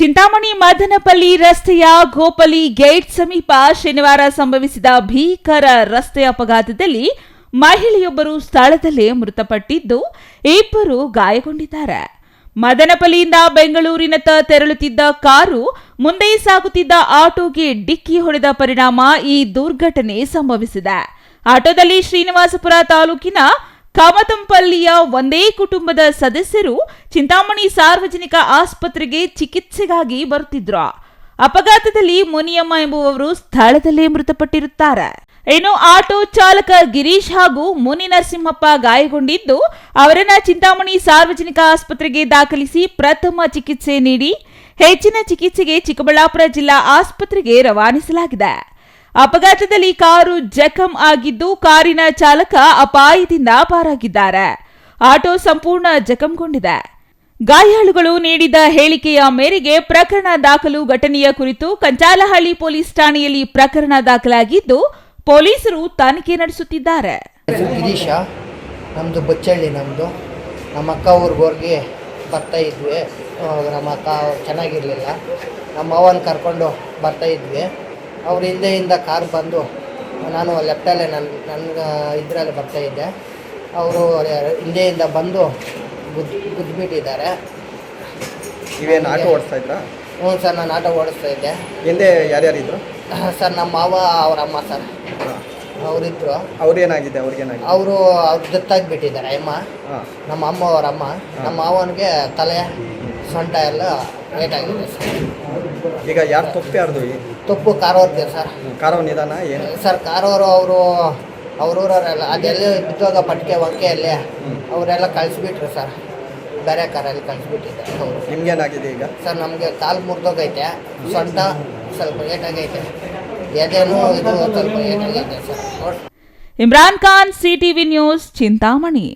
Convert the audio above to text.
ಚಿಂತಾಮಣಿ ಮದನಪಲ್ಲಿ ರಸ್ತೆಯ ಗೋಪಲಿ ಗೇಟ್ ಸಮೀಪ ಶನಿವಾರ ಸಂಭವಿಸಿದ ಭೀಕರ ರಸ್ತೆ ಅಪಘಾತದಲ್ಲಿ ಮಹಿಳೆಯೊಬ್ಬರು ಸ್ಥಳದಲ್ಲೇ ಮೃತಪಟ್ಟಿದ್ದು, ಇಬ್ಬರು ಗಾಯಗೊಂಡಿದ್ದಾರೆ. ಮದನಪಲ್ಲಿಯಿಂದ ಬೆಂಗಳೂರಿನತ್ತ ತೆರಳುತ್ತಿದ್ದ ಕಾರು ಮುಂದೆ ಸಾಗುತ್ತಿದ್ದ ಆಟೋಗೆ ಡಿಕ್ಕಿ ಹೊಡೆದ ಪರಿಣಾಮ ಈ ದುರ್ಘಟನೆ ಸಂಭವಿಸಿದೆ. ಆಟೋದಲ್ಲಿ ಶ್ರೀನಿವಾಸಪುರ ತಾಲೂಕಿನ ಕಾಮತಂಪಲ್ಲಿಯ ಒಂದೇ ಕುಟುಂಬದ ಸದಸ್ಯರು ಚಿಂತಾಮಣಿ ಸಾರ್ವಜನಿಕ ಆಸ್ಪತ್ರೆಗೆ ಚಿಕಿತ್ಸೆಗಾಗಿ ಬರುತ್ತಿದ್ರು. ಅಪಘಾತದಲ್ಲಿ ಮುನಿಯಮ್ಮ ಎಂಬುವವರು ಸ್ಥಳದಲ್ಲೇ ಮೃತಪಟ್ಟಿರುತ್ತಾರೆ. ಇನ್ನು ಆಟೋ ಚಾಲಕ ಗಿರೀಶ್ ಹಾಗೂ ಮುನಿ ನರಸಿಂಹಪ್ಪ ಗಾಯಗೊಂಡಿದ್ದು, ಅವರನ್ನ ಚಿಂತಾಮಣಿ ಸಾರ್ವಜನಿಕ ಆಸ್ಪತ್ರೆಗೆ ದಾಖಲಿಸಿ ಪ್ರಥಮ ಚಿಕಿತ್ಸೆ ನೀಡಿ ಹೆಚ್ಚಿನ ಚಿಕಿತ್ಸೆಗೆ ಚಿಕ್ಕಬಳ್ಳಾಪುರ ಜಿಲ್ಲಾ ಆಸ್ಪತ್ರೆಗೆ ರವಾನಿಸಲಾಗಿದೆ. ಅಪಘಾತದಲ್ಲಿ ಕಾರು ಜಖಂ ಆಗಿದ್ದು, ಕಾರಿನ ಚಾಲಕ ಅಪಾಯದಿಂದ ಪಾರಾಗಿದ್ದಾರೆ. ಆಟೋ ಸಂಪೂರ್ಣ ಜಖಂಗೊಂಡಿದೆ. ಗಾಯಾಳುಗಳು ನೀಡಿದ ಹೇಳಿಕೆಯ ಮೇರೆಗೆ ಪ್ರಕರಣ ದಾಖಲು. ಘಟನೆಯ ಕುರಿತು ಕಂಚಾಲಹಳ್ಳಿ ಪೊಲೀಸ್ ಠಾಣೆಯಲ್ಲಿ ಪ್ರಕರಣ ದಾಖಲಾಗಿದ್ದು, ಪೊಲೀಸರು ತನಿಖೆ ನಡೆಸುತ್ತಿದ್ದಾರೆ. ಗಿರೀಶ, ನಮ್ಮದು ಬಚ್ಚಳ್ಳಿ. ನಮ್ಮ ಅಕ್ಕ ಊರಿಗೆ ಬರ್ತಾ ಇದ್ವಿ. ನಮ್ಮ ಅಕ್ಕ ಚೆನ್ನಾಗಿರಲಿಲ್ಲ. ನಮ್ಮ ಅವನ ಕರ್ಕೊಂಡು ಬರ್ತಾ ಇದ್ವಿ. ಅವ್ರ ಹಿಂದೆಯಿಂದ ಕಾರ್ ಬಂದು, ನಾನು ಲೆಫ್ಟಲ್ಲೇ ನನ್ನ ಇದರಲ್ಲಿ ಬರ್ತಾಯಿದ್ದೆ. ಅವರು ಹಿಂದೆಯಿಂದ ಬಂದು ಗುದ್ದುಬಿಟ್ಟಿದ್ದಾರೆ. ನೀವೇನು ಆಟೋ ಓಡಿಸ್ತಾ ಇದ್ರಾ? ಹ್ಞೂ ಸರ್, ನಾನು ಆಟೋ ಓಡಿಸ್ತಾ ಇದ್ದೆ. ಹಿಂದೆ ಯಾರ್ಯಾರಿದ್ರು ಸರ್? ನಮ್ಮ ಮಾವ, ಅವರಮ್ಮ ಸರ್, ಅವರಿದ್ದರು. ಅವ್ರೇನಾಗಿದೆ? ಅವ್ರಿಗೇನಾಗಿದೆ? ಅವರು ದತ್ತಾಗಿಬಿಟ್ಟಿದ್ದಾರೆ ಅಮ್ಮ. ನಮ್ಮ ಅಮ್ಮ ಅವರಮ್ಮ. ನಮ್ಮ ಮಾವನಿಗೆ ತಲೆ ಸೊಂಟ ಎಲ್ಲ ಏಟಾಗಿದೆ ಸರ್. ಈಗ ಯಾರು ತಪ್ಪು? ಯಾರ್ದು ತಪ್ಪು? ಕಾರವ್ರದ್ದೆ ಸರ್. ಕಾರವ್ ನಿಧಾನ ಏನು ಸರ್? ಕಾರವರು ಅವ್ರೂರವರೆಲ್ಲ ಅದೆಲ್ಲ ಬಿದ್ದೋಗ ಪಟ್ಟಿಗೆ ಒಂಕೆಯಲ್ಲಿ ಅವರೆಲ್ಲ ಕಳಿಸ್ಬಿಟ್ರು ಸರ್. ಬೇರೆ ಕಾರಲ್ಲಿ ಕಳಿಸ್ಬಿಟ್ಟಿದ್ದಾರೆ ಅವರು. ನಿಮ್ಗೇನಾಗಿದೆ ಈಗ? ಸರ್, ನಮಗೆ ಕಾಲು ಮುರಿದೋಗೈತೆ, ಸೊಂಟ ಸ್ವಲ್ಪ ಏಟಾಗೈತೆ, ಎದೆನೂ ಇದು ಸ್ವಲ್ಪ ಏಟಾಗೈತೆ sir. Imran Khan, CTV news, Chintamani.